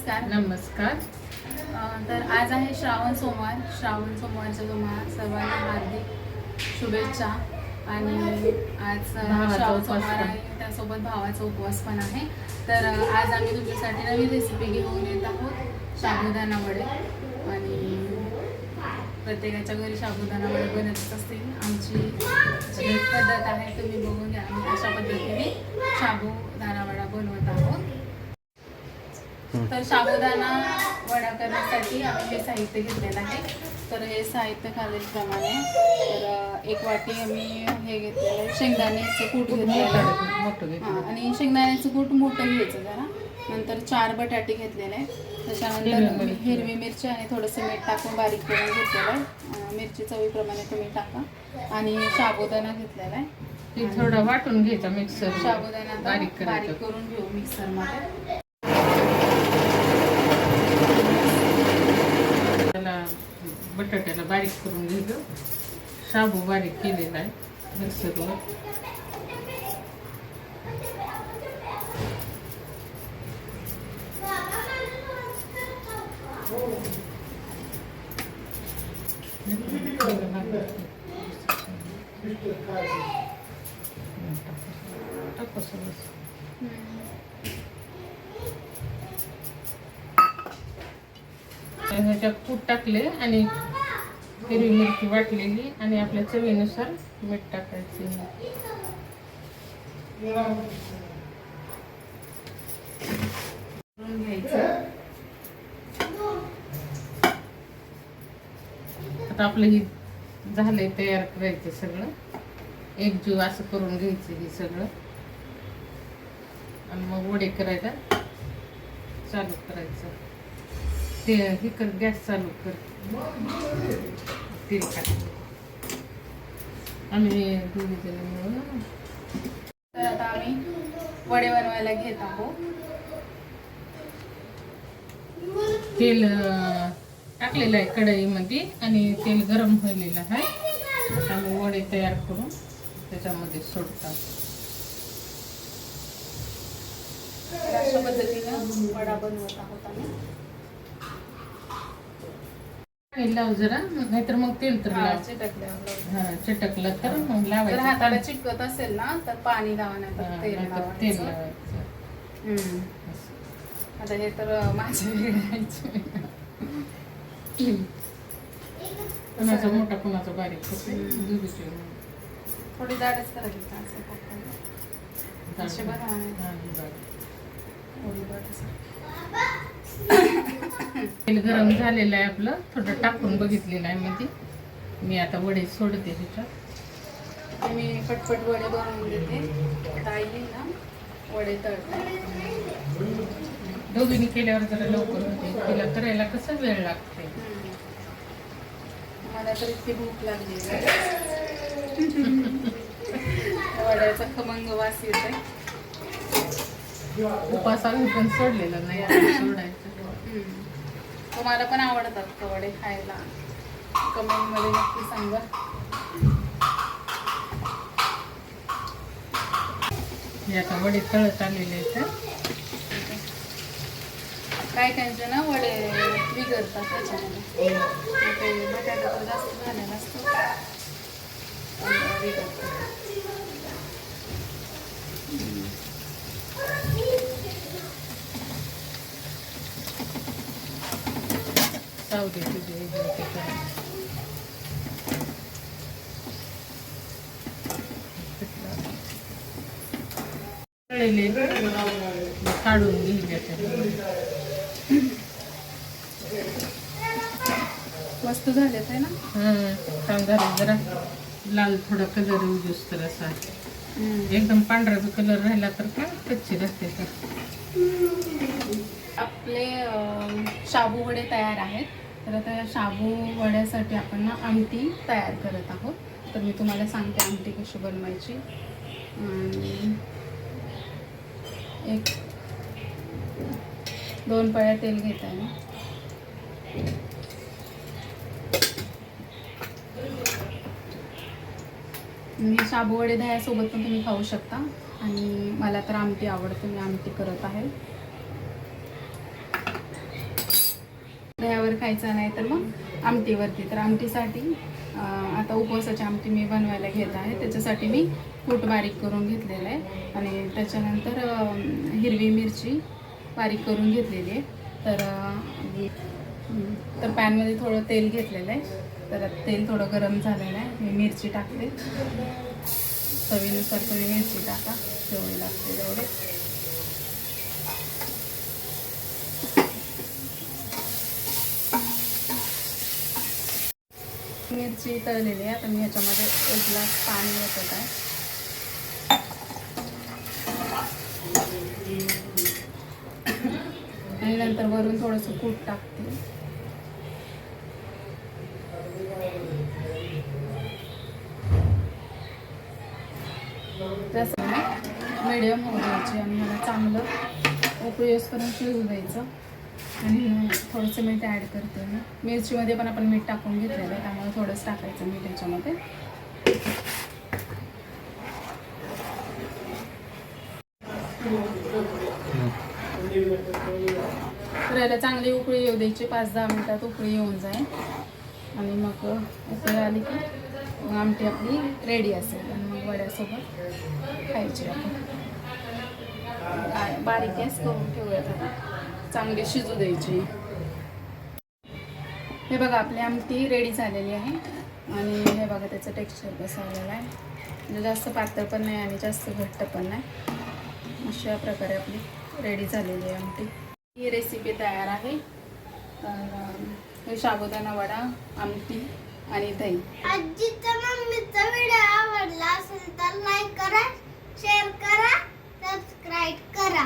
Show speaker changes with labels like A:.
A: नमस्कार.
B: नमस्कार.
A: तर आज आहे श्रावण सोमवारच्या तुम्हाला सर्वांना हार्दिक शुभेच्छा. आणि आज श्रावण सोमवार आहे, त्यासोबत भावाचा उपवास पण आहे. तर आज आम्ही तुमच्यासाठी नवीन रेसिपी घेऊन येत आहोत, साबुदाणा वडे. आणि प्रत्येकाच्या घरी साबुदाणा वडे बनतच असतील. आमची जी पद्धत आहे तुम्ही बघून घ्या. आम्ही अशा पद्धतीने साबुदाणा वडा बनवत आहोत. तर साबुदाणा वडा करण्यासाठी आम्ही हे साहित्य घेतलेलं आहे. तर हे साहित्य खालीलप्रमाणे. तर एक वाटी आम्ही हे घेतलेलं आहे, शेंगदाण्याचं कूट घेतलेलं आहे. आणि शेंगदाण्याचं कूट मोठं घ्यायचं जरा. नंतर 4 बटाटे घेतलेले आहे. त्याच्यानंतर हिरवी मिरची आणि थोडंसं मीठ टाकून बारीक करून घेतलेलं आहे. मिरची चवीप्रमाणे तुम्ही टाका. आणि साबुदाणा घेतलेला आहे,
B: थोडं वाटून घ्यायचा मिक्सर.
A: साबुदाणा बारीक करून घेऊ मिक्सरमध्ये.
B: बटाट्याला बारीक करून घेतो. शाबू बारीक केलेला आहे मिक्सरवर. ह्याच्यात कूट टाकले आणि हिरवी मिरची वाटलेली आणि आपल्या चवीनुसार मीठ टाकायचे. आता आपलं ही झालंय तयार करायचं सगळं. एकजीव असं करून घ्यायचं हे सगळं आणि मग वडे करायला चालू करायचं. ते हे कर, गॅस चालू कर. तेल टाक. आम्ही दोघी जण मिळून.
A: तर आता आम्ही वडे बनवायला घेत आहोत.
B: तेल टाकलेलं आहे कढईमध्ये आणि तेल गरम झालेलं आहे. आता आम्ही वडे तयार करून त्याच्यामध्ये सोडतात.
A: अशा पद्धतीनं वडा बनवत आहोत आम्ही.
B: लाव जरा, नाहीतर मग तेल तर लाव. चिटकलं तर मग लावायचं.
A: जर हाताला चिपकत असेल ना तर पाणी लावा, नाही तेल
B: लावायचं.
A: आता हे तर माझ्या वेगळ्याचे
B: कुणाचा मोठा कुणाचा बारीक
A: थोडी दाटच करायची. असे बघा
B: तेल गरम झालेलं आहे आपलं. थोडं टाकून बघितलेलं आहे मध्ये. मी आता वडे सोडते त्याच्यात.
A: मी पटपट वडे बनवून देते. ताई ना वडे तळते.
B: दोघींनी केल्यावर जरा लवकर होते. तिला करायला कसं वेळ लागते.
A: मला तर इतकी भूक लागली. वड्याचा खमंग वास येतोय.
B: उपास आम्ही पण सोडलेला नाही, सोडायचं.
A: तुम्हाला पण आवडतात का वडे खायला? कमेंट मध्ये नक्की सांगा.
B: हे आता वडे तळत आलेले आहेत.
A: काय कायचे ना वडे बिघडतात त्याच्यामध्ये. बटाटा तर जास्त झालेला असतो, बिघडतात.
B: सावधी तुझे काढून घेईल.
A: मस्त झालेत आहे ना.
B: छान झाले. जरा लाल थोडा कलर यूज तर असा. एकदम पांढरा कलर राहिला तर काय कच्ची राहते.
A: आपले शाबू वडे तयार आहेत. तर आता शाबू वड्यासाठी आपण ना आमटी तयार करत आहोत. तर मी तुम्हाला सांगते आमटी कशी बनवायची. एक 2 पळ्या तेल घेत आहे. मी शाबू वडे दह्यासोबत पण तुम्ही खाऊ शकता. आणि मला तर आमटी आवडते, मी आमटी करत आहे. दह्यावर खायचा नाही तर मग आमटीवरती. तर आमटीसाठी आता उपवासाची आमटी मी बनवायला घेत आहे. त्याच्यासाठी मी कूट बारीक करून घेतलेलं आहे आणि त्याच्यानंतर हिरवी मिरची बारीक करून घेतलेली आहे. तर पॅनमध्ये थोडं तेल घेतलेलं आहे. तर तेल थोडं गरम झालेलं आहे. मी मिरची टाकते. चवीनुसार तुम्ही मिरची टाका, जेवढी लागते तेवढे. मिरची तळलेली आहे. आता मी ह्याच्यामध्ये 1 ग्लास पाणी ओतत आहे. आणि नंतर वरून थोडंसं कूट टाकते. जसं मीडियम होऊ द्यायची आणि मला चांगलं उकळीपर्यंत शिजू द्यायचं. आणि थोडंसं मीठ ॲड करते मी. मिरचीमध्ये पण आपण मीठ टाकून घेतलेलं आहे, त्यामुळे थोडंसं टाकायचं मीठ ह्याच्यामध्ये. तर याला चांगली उकळी येऊ द्यायची. 5-10 मिनिटात उकळी येऊन जाईल आणि मग उकळी आली की मग आमटी आपली रेडी असेल आणि मग वड्यासोबत खायची. आपण बारीक गॅस करून ठेवूयात. आता चांगली शिजू द्यायची. हे बघा आपली आमटी रेडी झालेली आहे आणि हे बघा त्याचं टेक्स्चर कसं आलेलं आहे. म्हणजे जास्त पातळ पण नाही आणि जास्त घट्ट पण नाही. अशा प्रकारे आपली रेडी झालेली आहे आमटी. ही रेसिपी तयार आहे. तर हे साबुदाणा वडा, आमटी आणि दही.
C: आजीचा मम्मीचा व्हिडिओ आवडला असेल तर लाईक करा, शेअर करा, सबस्क्राईब करा.